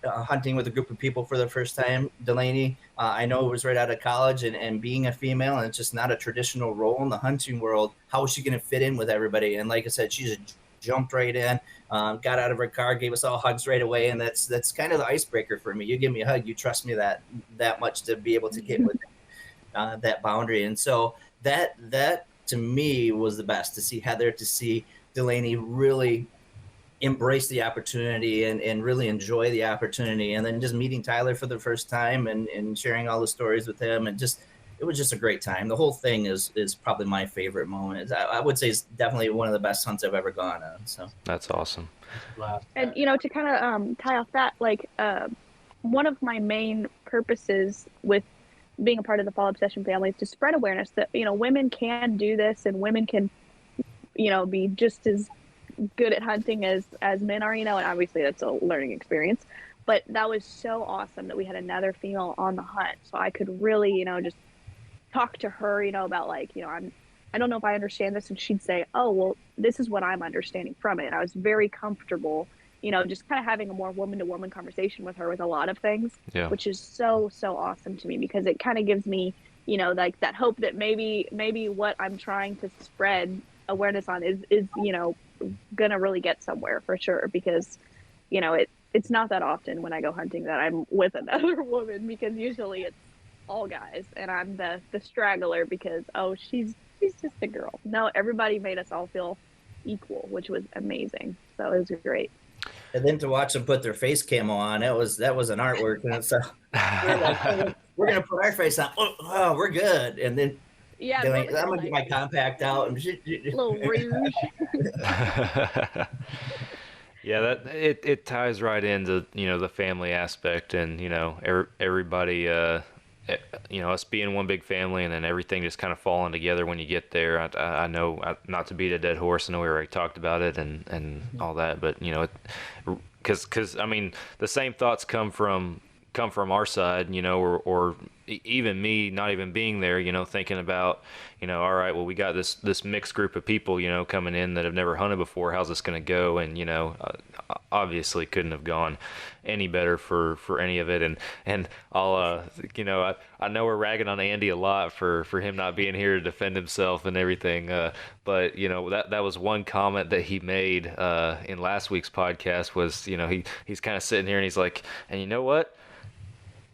hunting with a group of people for the first time. Delaney, I know it was right out of college, and being a female, and it's just not a traditional role in the hunting world. How is she going to fit in with everybody? And like I said, she just jumped right in, got out of her car, gave us all hugs right away, and that's kind of the icebreaker for me. You give me a hug, you trust me that much to be able to get with that boundary. And so that to me was the best, to see Heather, to see Delaney really embrace the opportunity and really enjoy the opportunity. And then just meeting Tyler for the first time and sharing all the stories with him, and just it was just a great time. The whole thing is probably my favorite moment. I would say it's definitely one of the best hunts I've ever gone on. So That's awesome. And to kind of tie off that, like one of my main purposes with being a part of the Fall Obsession family is to spread awareness that women can do this, and women can be just as good at hunting as men are. And obviously that's a learning experience, but that was so awesome that we had another female on the hunt, so I could really just talk to her about like I don't know if I understand this, and she'd say, oh well, this is what I'm understanding from it. And I was very comfortable just kind of having a more woman-to-woman conversation with her with a lot of things, which is so awesome to me, because it kind of gives me, like that hope that maybe what I'm trying to spread awareness on is gonna really get somewhere for sure, because it's not that often when I go hunting that I'm with another woman, because usually it's all guys and I'm the straggler because she's just a girl. No, everybody made us all feel equal, which was amazing. So it was great. And then to watch them put their face camo on, that was an artwork. And so we're like, oh, we're gonna put our face on. Oh, we're good. And then I'm gonna get my compact out and little rouge. Yeah, that it ties right into the family aspect, and everybody us being one big family, and then everything just kind of falling together when you get there. I know, not to beat a dead horse, I know we already talked about it and all that, but because I mean the same thoughts come from our side, or even me not even being there, thinking about, all right, well, we got this mixed group of people, coming in that have never hunted before. How's this going to go? And, obviously couldn't have gone any better for any of it. And I'll, I know we're ragging on Andy a lot for him not being here to defend himself and everything. But, that was one comment that he made in last week's podcast was, he's kind of sitting here and he's like, and you know what?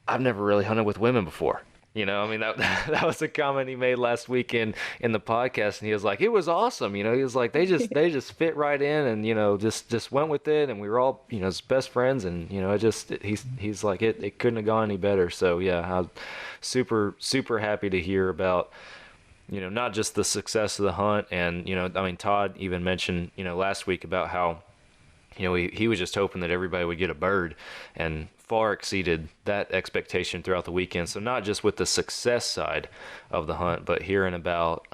I've never really hunted with women before. I mean, that was a comment he made last week in the podcast, and he was like, it was awesome. He was like, they just fit right in, and just went with it, and we were all his best friends, and he's like, it couldn't have gone any better. So yeah, I'm super happy to hear about not just the success of the hunt, and I mean, Todd even mentioned last week about how he was just hoping that everybody would get a bird, and far exceeded that expectation throughout the weekend. So not just with the success side of the hunt, but hearing about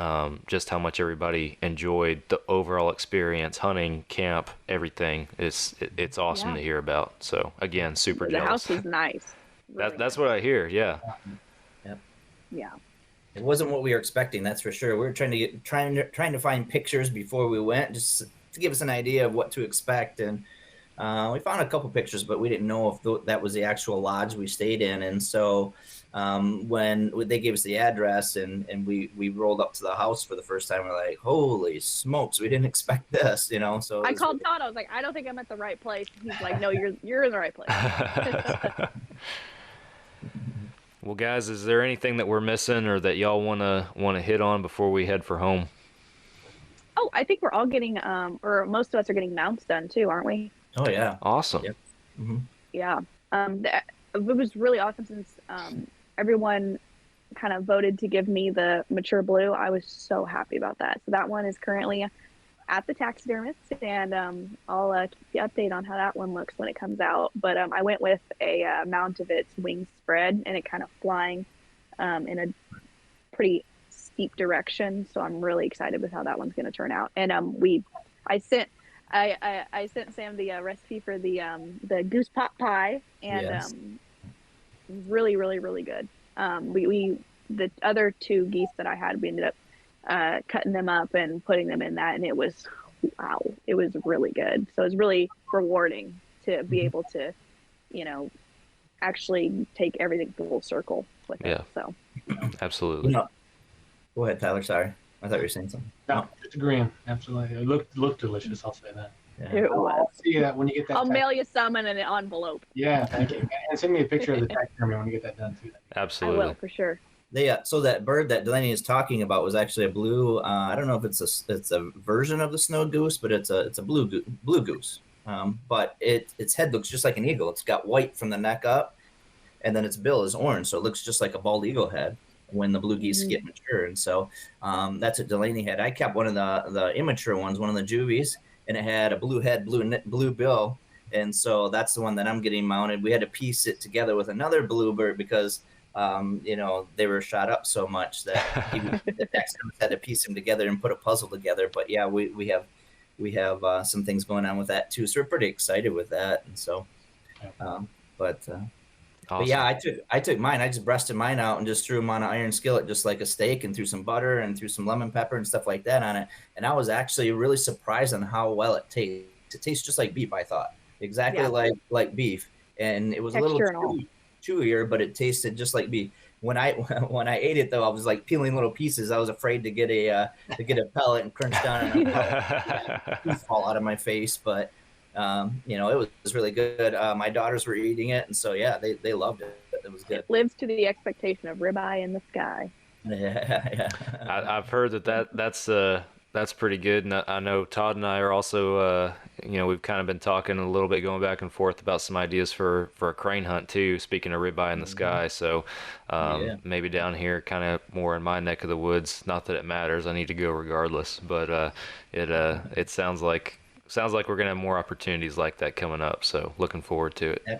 just how much everybody enjoyed the overall experience, hunting, camp, everything. It's awesome to hear about. So again, super jealous. The house was nice. Really that's what I hear. Yeah. Yep. Yeah. It wasn't what we were expecting, that's for sure. We were trying to find pictures before we went, just to give us an idea of what to expect, and we found a couple pictures, but we didn't know if that was the actual lodge we stayed in. And so when they gave us the address and we rolled up to the house for the first time, we're like, holy smokes, we didn't expect this, So I called Todd. I was like, I don't think I'm at the right place. He's like, no, you're in the right place. Well, guys, is there anything that we're missing or that y'all want to hit on before we head for home? Oh, I think we're all getting, or most of us are getting mounts done too, aren't we? Oh yeah, awesome. Yep. Mm-hmm. Yeah, it was really awesome since everyone kind of voted to give me the mature blue. I was so happy about that. So that one is currently at the taxidermist, and I'll keep you update on how that one looks when it comes out. But I went with a mount of its wings spread, and it kind of flying in a pretty steep direction. So I'm really excited with how that one's going to turn out. And I sent Sam the recipe for the goose pot pie, and yes. Really, really, really good. We the other two geese that I had, we ended up cutting them up and putting them in that, and it was really good. So it was really rewarding to be able to, actually take everything full circle with it. So absolutely. No. Go ahead, Tyler. Sorry, I thought you were saying something. No, just agreeing. Absolutely, it looked delicious. I'll say that. Yeah. It was. I'll see that when you get that. I'll mail you some in an envelope. Yeah, thank you. And send me a picture of the taxidermy when you get that done too. Absolutely. I will for sure. So that bird that Delaney is talking about was actually a blue. I don't know if it's a version of the snow goose, but it's a blue goose. But its head looks just like an eagle. It's got white from the neck up, and then its bill is orange, so it looks just like a bald eagle head. when the blue geese get mature. And so that's what Delaney had. I kept one of the immature ones, one of the juvies, and it had a blue head, blue bill. And so that's the one that I'm getting mounted. We had to piece it together with another bluebird because they were shot up so much that the taxidermist had to piece them together and put a puzzle together. But yeah, we have some things going on with that too. So we're pretty excited with that. And so, Awesome. but yeah, I took mine. I just breasted mine out and just threw them on an iron skillet, just like a steak, and threw some butter and threw some lemon pepper and stuff like that on it. And I was actually really surprised on how well it tastes. It tastes just like beef, I thought, exactly like beef. And it was Texture a little chewier, but it tasted just like beef. When I ate it though, I was like peeling little pieces. I was afraid to get a pellet and crunch down and fall out of my face. But it was really good. My daughters were eating it, and so yeah, they loved it. It was good. It lives to the expectation of ribeye in the sky. Yeah. I've heard that's pretty good, and I know Todd and I are also we've kind of been talking a little bit, going back and forth about some ideas for a crane hunt too. Speaking of ribeye in the sky, so maybe down here, kind of more in my neck of the woods. Not that it matters, I need to go regardless, but it sounds like we're gonna have more opportunities like that coming up. So looking forward to it. Yeah.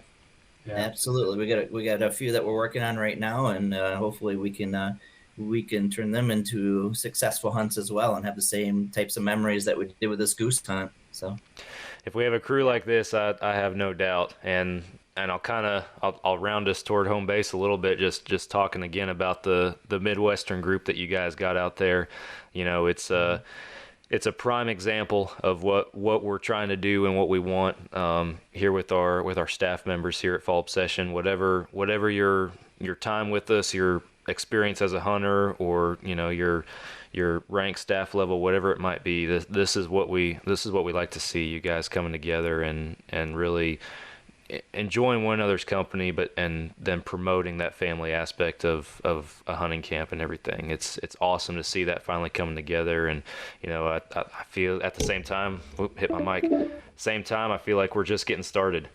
Absolutely, we got a few that we're working on right now, and hopefully we can turn them into successful hunts as well and have the same types of memories that we did with this goose hunt. So if we have a crew like this, I have no doubt, and I'll round us toward home base a little bit, just talking again about the Midwestern group that you guys got out there. It's a prime example of what we're trying to do and what we want here with our staff members here at Fall Obsession. Whatever your time with us, your experience as a hunter, or your rank, staff level, whatever it might be, this is what we like to see, you guys coming together and really enjoying one another's company, and then promoting that family aspect of a hunting camp and everything. It's awesome to see that finally coming together. And I feel at the same time, hit my mic, same time, I feel like we're just getting started.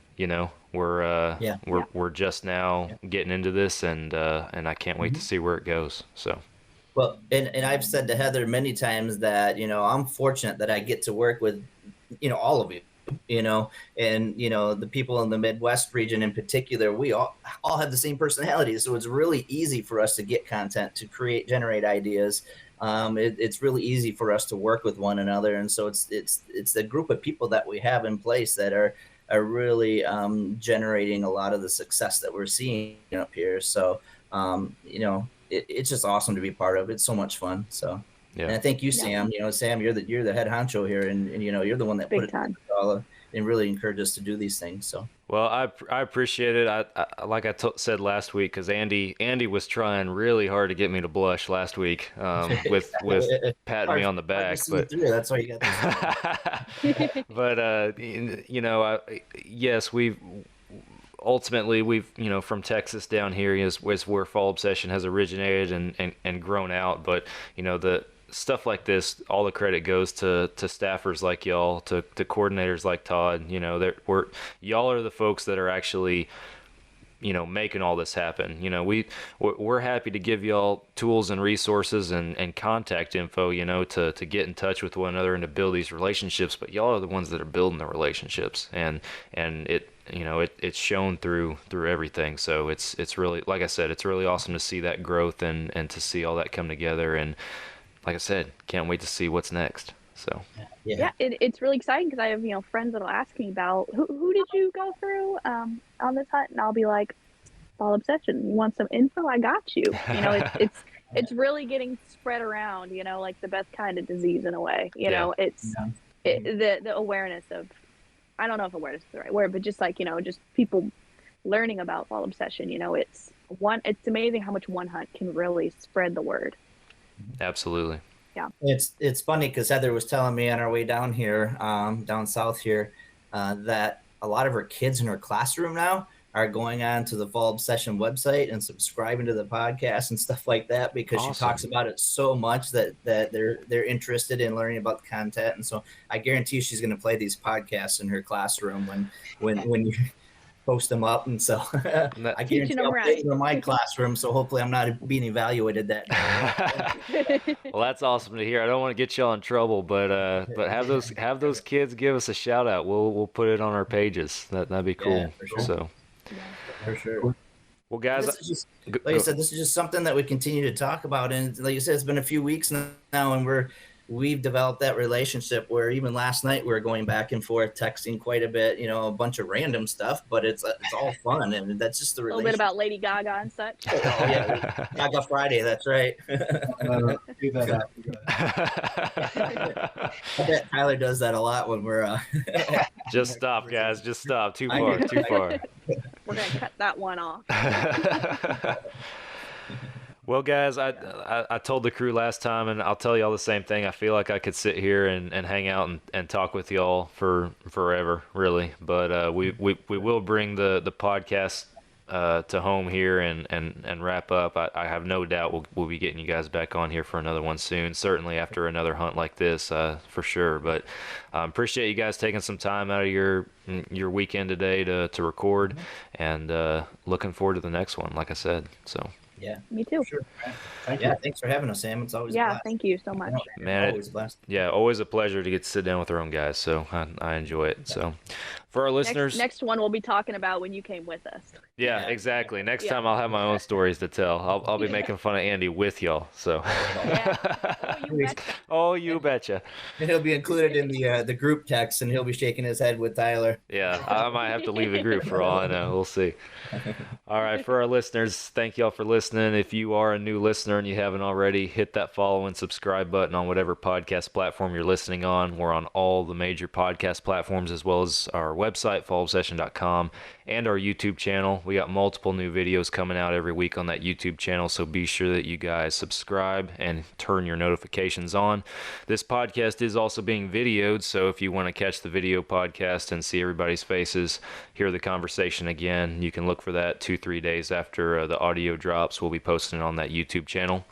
We're just now getting into this, and I can't wait to see where it goes. So well, and I've said to Heather many times that I'm fortunate that I get to work with all of you, and the people in the Midwest region in particular. We all have the same personalities, so it's really easy for us to get content, to generate ideas. It's really easy for us to work with one another, and so it's the group of people that we have in place that are really generating a lot of the success that we're seeing up here. So it's just awesome to be part of. It's so much fun. So and I thank you, Sam. Sam, you're the head honcho here, and you're the one that put it all and really encouraged us to do these things. So well, I appreciate it. I like I said last week, because Andy was trying really hard to get me to blush last week with patting me on the back. But that's why you got this. But yes, we've from Texas down here is where Fall Obsession has originated and grown out. But the stuff like this, all the credit goes to staffers like y'all, to coordinators like Todd. Y'all are the folks that are actually making all this happen. We're happy to give y'all tools and resources and contact info, to get in touch with one another and to build these relationships. But y'all are the ones that are building the relationships, and it's shown through everything. So it's really, like I said, it's really awesome to see that growth and to see all that come together. And like I said, can't wait to see what's next. So it's really exciting, because I have friends that'll ask me about who did you go through on this hunt, and I'll be like, Fall Obsession. You want some info? I got you. It's really getting spread around. Like the best kind of disease in a way. The awareness of, I don't know if awareness is the right word, but just like just people learning about Fall Obsession. It's amazing how much one hunt can really spread the word. Absolutely. Yeah. It's funny, because Heather was telling me on our way down here, down south here, that a lot of her kids in her classroom now are going on to the Fall Obsession website and subscribing to the podcast and stuff like that, because she talks about it so much that they're interested in learning about the content. And so I guarantee she's going to play these podcasts in her classroom when post them up, and so I guarantee I'll put them in my classroom. So hopefully I'm not being evaluated that day. Well, that's awesome to hear. I don't want to get y'all in trouble, but have those kids give us a shout out. We'll put it on our pages. That'd be cool. Yeah, for sure. So for sure. Well, guys, like I said, this is just something that we continue to talk about, and like you said, it's been a few weeks now, and we've developed that relationship where even last night we were going back and forth, texting quite a bit, a bunch of random stuff, but it's all fun, and that's just the relationship. A little bit about Lady Gaga and such. Oh yeah, Gaga Friday, that's right. Do that I bet Tyler does that a lot when we're. Just stop, guys. Just stop. Too far. Too far. We're gonna cut that one off. Well, guys, I told the crew last time, and I'll tell y'all the same thing. I feel like I could sit here and hang out and talk with y'all for forever, really. But we will bring the podcast to home here and wrap up. I have no doubt we'll be getting you guys back on here for another one soon. Certainly after another hunt like this, for sure. But appreciate you guys taking some time out of your weekend today to record, and looking forward to the next one. Like I said, so. Yeah, me too. Sure. Thanks for having us, Sam. It's always a blast. Thank you so much. Man, always a blast. Yeah, always a pleasure to get to sit down with our own guys. So I enjoy it. So for our listeners, next one we'll be talking about when you came with us. Yeah, exactly. Next time I'll have my own stories to tell. I'll be making fun of Andy with y'all. So. Oh, you betcha. And he'll be included in the group text, and he'll be shaking his head with Tyler. Yeah, I might have to leave the group for all I know. We'll see. All right, for our listeners, thank y'all for listening. If you are a new listener and you haven't already, hit that follow and subscribe button on whatever podcast platform you're listening on. We're on all the major podcast platforms, as well as our website, fallobsession.com, and our YouTube channel. We got multiple new videos coming out every week on that YouTube channel, so be sure that you guys subscribe and turn your notifications on. This podcast is also being videoed, so if you want to catch the video podcast and see everybody's faces, hear the conversation again, you can look for that 2-3 days after the audio drops. We'll be posting it on that YouTube channel.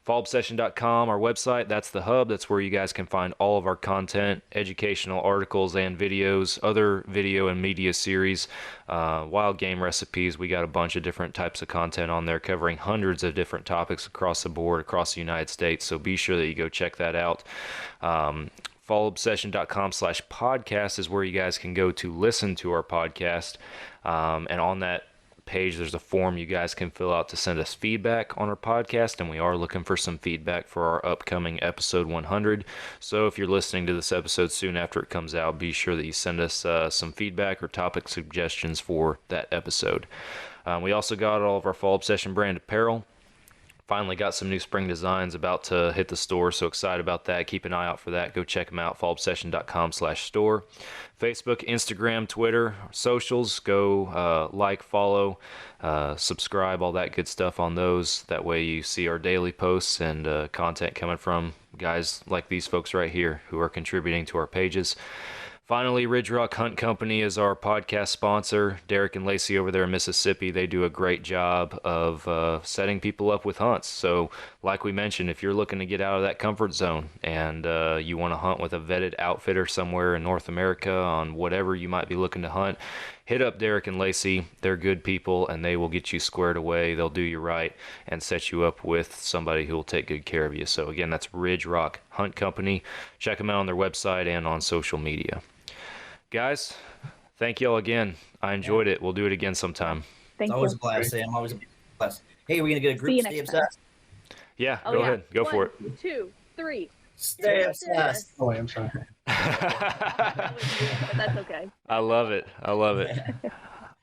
fallobsession.com, our website, that's the hub. That's where you guys can find all of our content, educational articles and videos, other video and media series, wild game recipes. We got a bunch of different types of content on there covering hundreds of different topics across the board, across the United States. So be sure that you go check that out. fallobsession.com/podcast is where you guys can go to listen to our podcast. And on that page, there's a form you guys can fill out to send us feedback on our podcast, and we are looking for some feedback for our upcoming episode 100. So if you're listening to this episode soon after it comes out, be sure that you send us some feedback or topic suggestions for that episode. We also got all of our Fall Obsession brand apparel. Finally got some new spring designs about to hit the store, so excited about that. Keep an eye out for that. Go check them out, fallobsession.com/store. Facebook, Instagram, Twitter, socials. Go like, follow, subscribe, all that good stuff on those. That way you see our daily posts and content coming from guys like these folks right here who are contributing to our pages. Finally, Ridge Rock Hunt Company is our podcast sponsor. Derek and Lacey over there in Mississippi, they do a great job of setting people up with hunts. So, like we mentioned, if you're looking to get out of that comfort zone and you want to hunt with a vetted outfitter somewhere in North America on whatever you might be looking to hunt, hit up Derek and Lacey. They're good people, and they will get you squared away. They'll do you right and set you up with somebody who will take good care of you. So, again, that's Ridge Rock Hunt Company. Check them out on their website and on social media. Guys, thank y'all again. I enjoyed it. We'll do it again sometime. It's always a blast, Sam. Always a blast. Hey, we're going to get a group Stay Obsessed? Yeah, go ahead. Go for it. 1, 2, 3. Stay Obsessed. Oh, I'm sorry. But that's okay. I love it. I love it.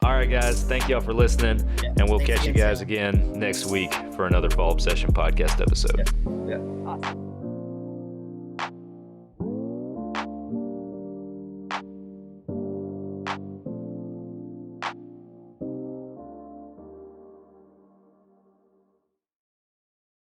All right, guys. Thank y'all for listening, and we'll catch you guys again next week for another Fall Obsession podcast episode. Yeah. Awesome.